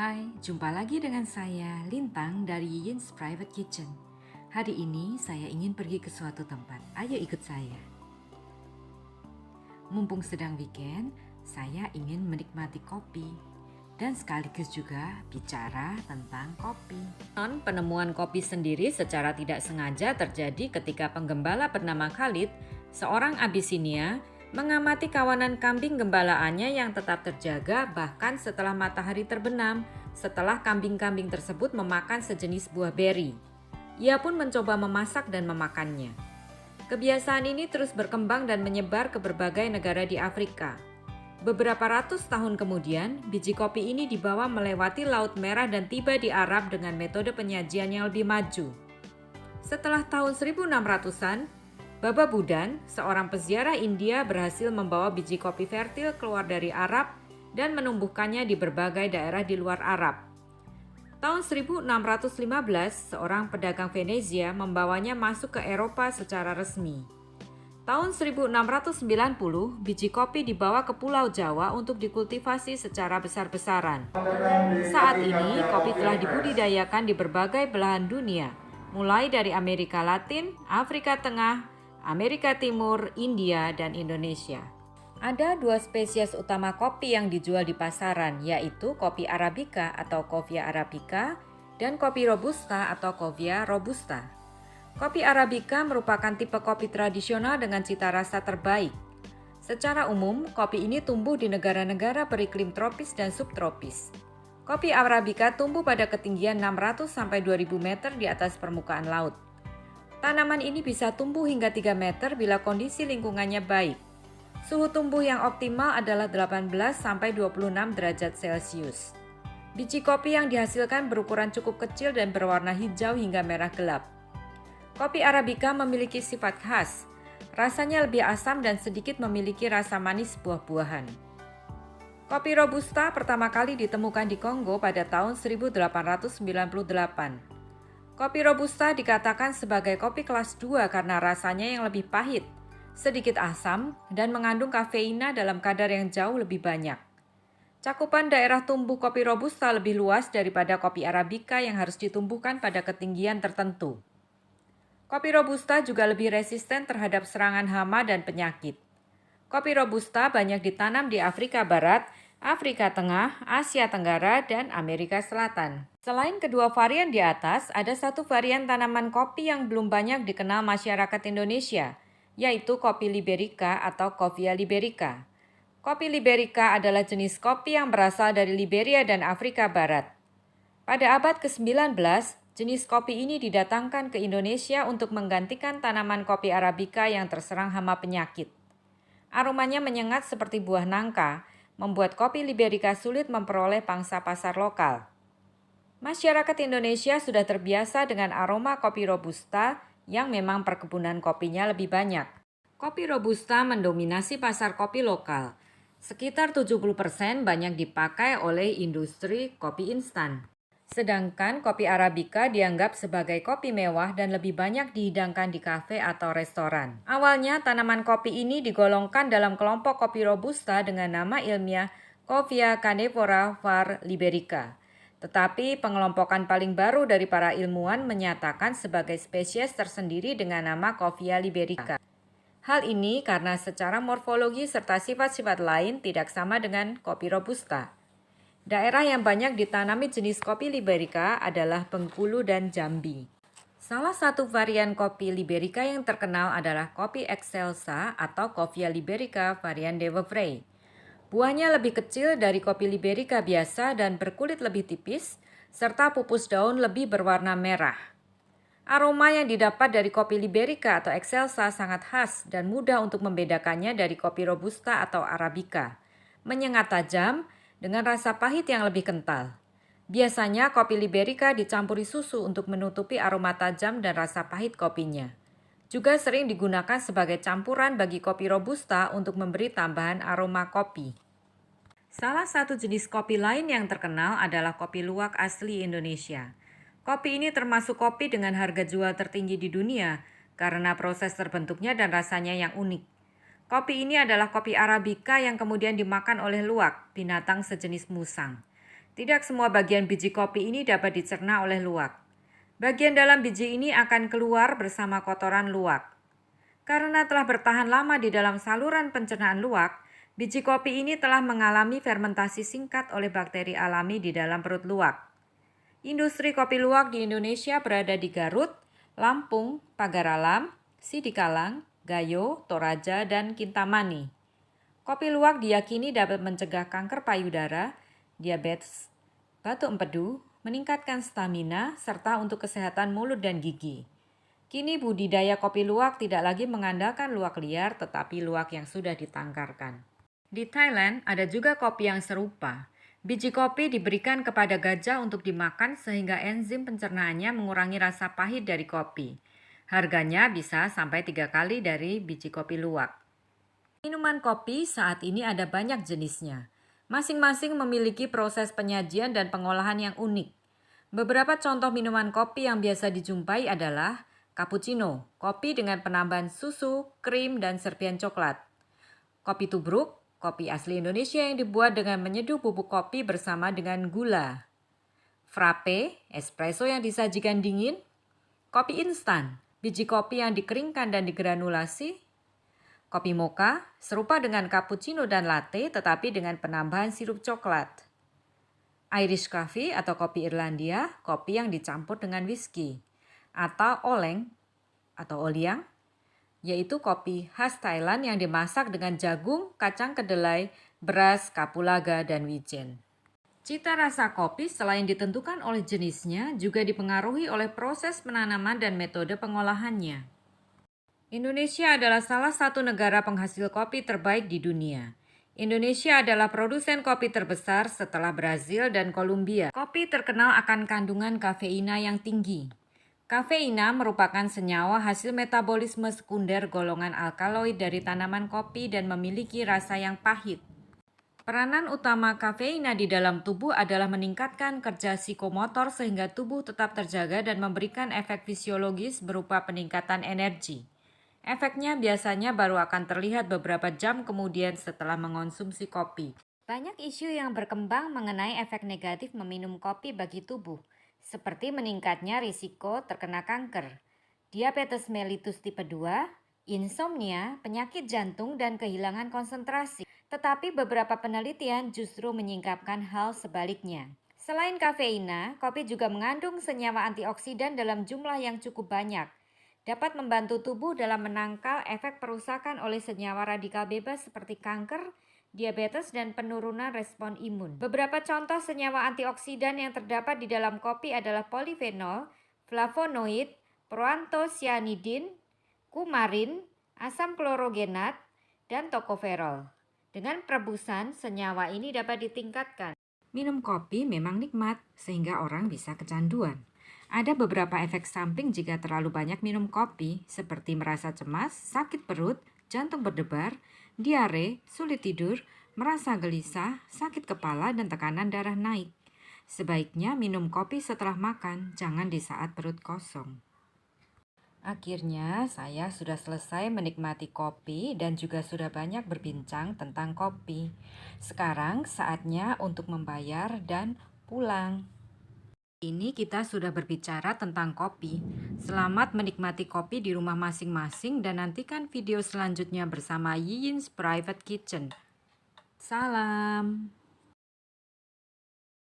Hai, jumpa lagi dengan saya, Lintang dari Yin's Private Kitchen. Hari ini saya ingin pergi ke suatu tempat. Ayo ikut saya. Mumpung sedang weekend, saya ingin menikmati kopi dan sekaligus juga bicara tentang kopi. Penemuan kopi sendiri secara tidak sengaja terjadi ketika penggembala bernama Khalid, seorang Abisinia, mengamati kawanan kambing gembalaannya yang tetap terjaga bahkan setelah matahari terbenam, setelah kambing-kambing tersebut memakan sejenis buah beri. Ia pun mencoba memasak dan memakannya. Kebiasaan ini terus berkembang dan menyebar ke berbagai negara di Afrika. Beberapa ratus tahun kemudian, biji kopi ini dibawa melewati Laut Merah dan tiba di Arab dengan metode penyajian yang lebih maju. Setelah tahun 1600-an, Baba Budan, seorang peziarah India, berhasil membawa biji kopi fertil keluar dari Arab dan menumbuhkannya di berbagai daerah di luar Arab. Tahun 1615, seorang pedagang Venezia membawanya masuk ke Eropa secara resmi. Tahun 1690, biji kopi dibawa ke Pulau Jawa untuk dikultivasi secara besar-besaran. Saat ini, kopi telah dibudidayakan di berbagai belahan dunia, mulai dari Amerika Latin, Afrika Tengah, Amerika Timur, India, dan Indonesia. Ada dua spesies utama kopi yang dijual di pasaran, yaitu kopi Arabica atau Coffea arabica dan kopi Robusta atau Coffea robusta. Kopi Arabica merupakan tipe kopi tradisional dengan cita rasa terbaik. Secara umum, kopi ini tumbuh di negara-negara beriklim tropis dan subtropis. Kopi Arabica tumbuh pada ketinggian 600-2000 meter di atas permukaan laut. Tanaman ini bisa tumbuh hingga 3 meter bila kondisi lingkungannya baik. Suhu tumbuh yang optimal adalah 18-26 derajat Celcius. Biji kopi yang dihasilkan berukuran cukup kecil dan berwarna hijau hingga merah gelap. Kopi Arabica memiliki sifat khas, rasanya lebih asam dan sedikit memiliki rasa manis buah-buahan. Kopi Robusta pertama kali ditemukan di Kongo pada tahun 1898. Kopi Robusta dikatakan sebagai kopi kelas 2 karena rasanya yang lebih pahit, sedikit asam, dan mengandung kafeina dalam kadar yang jauh lebih banyak. Cakupan daerah tumbuh kopi Robusta lebih luas daripada kopi Arabica yang harus ditumbuhkan pada ketinggian tertentu. Kopi Robusta juga lebih resisten terhadap serangan hama dan penyakit. Kopi Robusta banyak ditanam di Afrika Barat, Afrika Tengah, Asia Tenggara, dan Amerika Selatan. Selain kedua varian di atas, ada satu varian tanaman kopi yang belum banyak dikenal masyarakat Indonesia, yaitu kopi Liberica atau Coffea liberica. Kopi Liberica adalah jenis kopi yang berasal dari Liberia dan Afrika Barat. Pada abad ke-19, jenis kopi ini didatangkan ke Indonesia untuk menggantikan tanaman kopi Arabica yang terserang hama penyakit. Aromanya menyengat seperti buah nangka, membuat kopi Liberica sulit memperoleh pangsa pasar lokal. Masyarakat Indonesia sudah terbiasa dengan aroma kopi Robusta yang memang perkebunan kopinya lebih banyak. Kopi Robusta mendominasi pasar kopi lokal. Sekitar 70% banyak dipakai oleh industri kopi instan. Sedangkan kopi Arabica dianggap sebagai kopi mewah dan lebih banyak dihidangkan di kafe atau restoran. Awalnya tanaman kopi ini digolongkan dalam kelompok kopi Robusta dengan nama ilmiah Coffea canephora var. Liberica. Tetapi pengelompokan paling baru dari para ilmuwan menyatakan sebagai spesies tersendiri dengan nama Coffea liberica. Hal ini karena secara morfologi serta sifat-sifat lain tidak sama dengan kopi Robusta. Daerah yang banyak ditanami jenis kopi Liberica adalah Bengkulu dan Jambi. Salah satu varian kopi Liberica yang terkenal adalah kopi Excelsa atau Coffea liberica varian de Vouvray. Buahnya lebih kecil dari kopi Liberica biasa dan berkulit lebih tipis, serta pupus daun lebih berwarna merah. Aroma yang didapat dari kopi Liberica atau Excelsa sangat khas dan mudah untuk membedakannya dari kopi Robusta atau Arabica. Menyengat tajam, dengan rasa pahit yang lebih kental. Biasanya kopi Liberica dicampuri susu untuk menutupi aroma tajam dan rasa pahit kopinya. Juga sering digunakan sebagai campuran bagi kopi Robusta untuk memberi tambahan aroma kopi. Salah satu jenis kopi lain yang terkenal adalah kopi luwak asli Indonesia. Kopi ini termasuk kopi dengan harga jual tertinggi di dunia karena proses terbentuknya dan rasanya yang unik. Kopi ini adalah kopi Arabica yang kemudian dimakan oleh luwak, binatang sejenis musang. Tidak semua bagian biji kopi ini dapat dicerna oleh luwak. Bagian dalam biji ini akan keluar bersama kotoran luwak. Karena telah bertahan lama di dalam saluran pencernaan luwak, biji kopi ini telah mengalami fermentasi singkat oleh bakteri alami di dalam perut luwak. Industri kopi luwak di Indonesia berada di Garut, Lampung, Pagar Alam, Sidikalang, Gayo, Toraja, dan Kintamani. Kopi luwak diyakini dapat mencegah kanker payudara, diabetes, batuk empedu, meningkatkan stamina, serta untuk kesehatan mulut dan gigi. Kini budidaya kopi luwak tidak lagi mengandalkan luwak liar tetapi luwak yang sudah ditangkarkan. Di Thailand ada juga kopi yang serupa. Biji kopi diberikan kepada gajah untuk dimakan sehingga enzim pencernaannya mengurangi rasa pahit dari kopi. Harganya bisa sampai 3 kali dari biji kopi luwak. Minuman kopi saat ini ada banyak jenisnya. Masing-masing memiliki proses penyajian dan pengolahan yang unik. Beberapa contoh minuman kopi yang biasa dijumpai adalah cappuccino, kopi dengan penambahan susu, krim, dan serpihan coklat. Kopi tubruk, kopi asli Indonesia yang dibuat dengan menyeduh bubuk kopi bersama dengan gula. Frappe, espresso yang disajikan dingin. Kopi instan, biji kopi yang dikeringkan dan digranulasi. Kopi mocha, serupa dengan cappuccino dan latte tetapi dengan penambahan sirup coklat. Irish coffee atau kopi Irlandia, kopi yang dicampur dengan whisky. Atau oleng atau oliang, yaitu kopi khas Thailand yang dimasak dengan jagung, kacang kedelai, beras, kapulaga, dan wijen. Cita rasa kopi selain ditentukan oleh jenisnya juga dipengaruhi oleh proses penanaman dan metode pengolahannya. Indonesia adalah salah satu negara penghasil kopi terbaik di dunia. Indonesia adalah produsen kopi terbesar setelah Brazil dan Kolombia. Kopi terkenal akan kandungan kafeina yang tinggi. Kafeina merupakan senyawa hasil metabolisme sekunder golongan alkaloid dari tanaman kopi dan memiliki rasa yang pahit. Peranan utama kafeina di dalam tubuh adalah meningkatkan kerja psikomotor sehingga tubuh tetap terjaga dan memberikan efek fisiologis berupa peningkatan energi. Efeknya biasanya baru akan terlihat beberapa jam kemudian setelah mengonsumsi kopi. Banyak isu yang berkembang mengenai efek negatif meminum kopi bagi tubuh, seperti meningkatnya risiko terkena kanker, diabetes mellitus tipe 2, insomnia, penyakit jantung, dan kehilangan konsentrasi. Tetapi beberapa penelitian justru menyingkapkan hal sebaliknya. Selain kafeina, kopi juga mengandung senyawa antioksidan dalam jumlah yang cukup banyak. Dapat membantu tubuh dalam menangkal efek perusakan oleh senyawa radikal bebas seperti kanker, diabetes, dan penurunan respon imun. Beberapa contoh senyawa antioksidan yang terdapat di dalam kopi adalah polifenol, flavonoid, proantosianidin, kumarin, asam klorogenat, dan tokoferol. Dengan perebusan, senyawa ini dapat ditingkatkan. Minum kopi memang nikmat, sehingga orang bisa kecanduan. Ada beberapa efek samping jika terlalu banyak minum kopi, seperti merasa cemas, sakit perut, jantung berdebar, diare, sulit tidur, merasa gelisah, sakit kepala, dan tekanan darah naik. Sebaiknya minum kopi setelah makan, jangan di saat perut kosong. Akhirnya saya sudah selesai menikmati kopi dan juga sudah banyak berbincang tentang kopi. Sekarang saatnya untuk membayar dan pulang. Ini kita sudah berbicara tentang kopi. Selamat menikmati kopi di rumah masing-masing dan nantikan video selanjutnya bersama Yiyin's Private Kitchen. Salam.